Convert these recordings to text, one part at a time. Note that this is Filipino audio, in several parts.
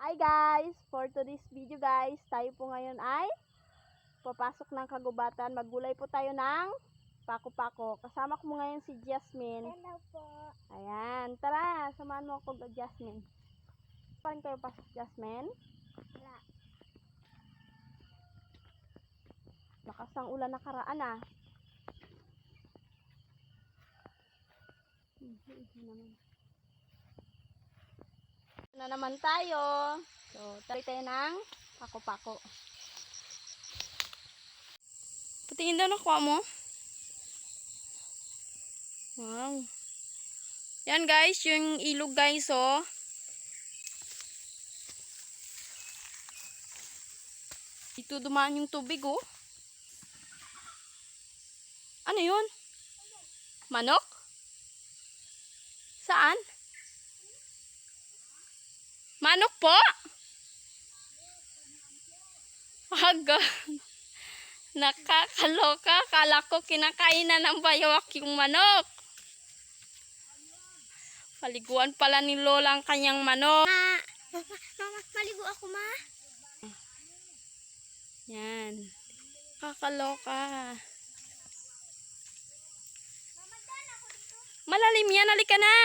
Hi guys! For today's video guys, tayo po ngayon ay papasok ng kagubatan. Maggulay po tayo ng pako-pako. Kasama ko ngayon si Jasmine. Hello po. Ayan, tara, samahan mo ako Jasmine. Saan kayo pasok Jasmine? Wala. Lakas ang ulan nakaraan ah. Na naman tayo. So, try tayo ng pako-pako. Patingin daw nakuha mo. Wow. Yan guys, yung ilog guys oh. Dito dumaan yung tubig oh. Ano yun? Manok? Saan? Manok po? Aga. Nakakaloka. Kala ko kinakainan ng bayawak yung manok. Paliguan pala ni Lola ang kanyang manok. Mama, maligo ako ma. Yan. Kakaloka. Malalim yan. Halika na.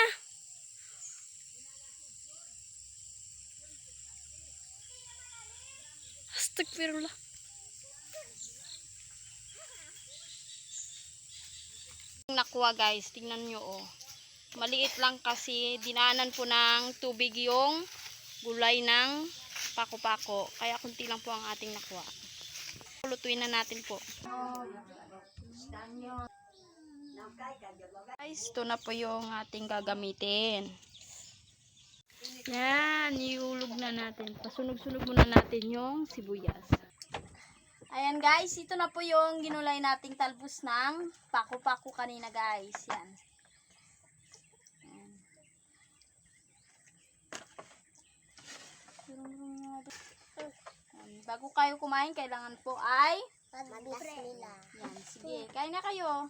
Astagfirullah. Nakuha guys, tingnan nyo oh. Maliit lang kasi dinaanan po ng tubig yung gulay ng pako-pako. Kaya kunti lang po ang ating nakuha. Lutuin na natin po. Guys, ito na po yung ating gagamitin. Yan, iulog na natin. Pasunog-sunog muna natin yung sibuyas. Ayan guys, ito na po yung ginulay nating talbos ng pako-pako kanina guys. Yan. Bago kayo kumain, kailangan po ay Bismillah. yan, sige, kain na kayo.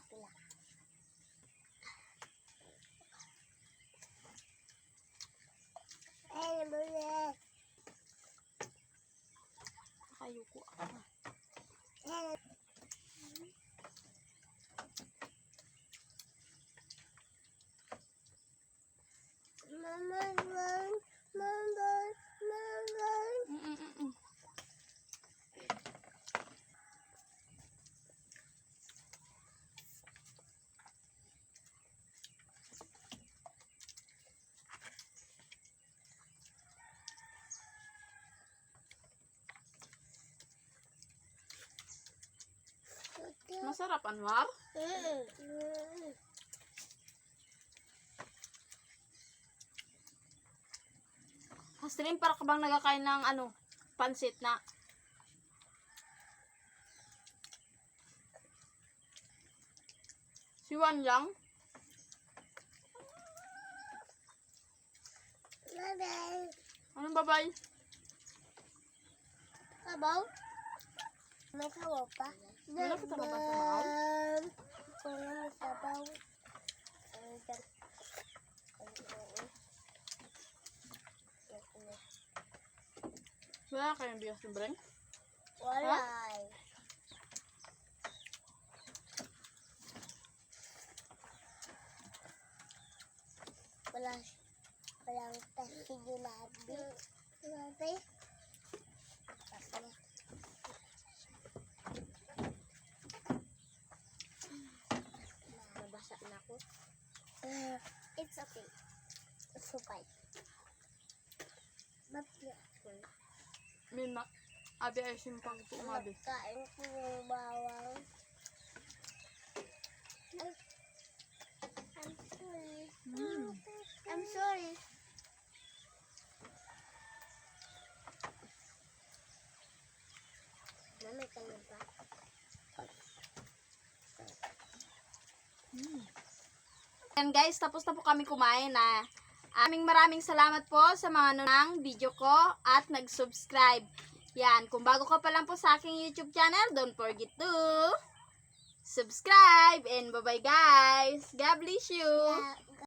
Kayo ko ako. Masarap, Anwar. Hasrin, para ka bang nagkakain ng ano, pansit na siwan lang. Bye-bye. Anong babay? Sabaw? May sabaw pa? Wala ka talaga sabaw? Kung may sabaw. Wala kayong bigas ng breng? Wala. Walang tasigyo lahat. Grabe. Nabasa na ako. It's okay. Supay. Min ma abi ay simpang po umabi. Kain ko yung bawang. I'm sorry. I'm sorry. Mami, kayo ba? Yan guys, tapos na po kami kumain na. Maraming salamat po sa mga nanonood ng video ko at nag-subscribe. Yan, kung bago ka pa lang po sa aking YouTube channel, don't forget to subscribe and bye-bye guys. God bless you.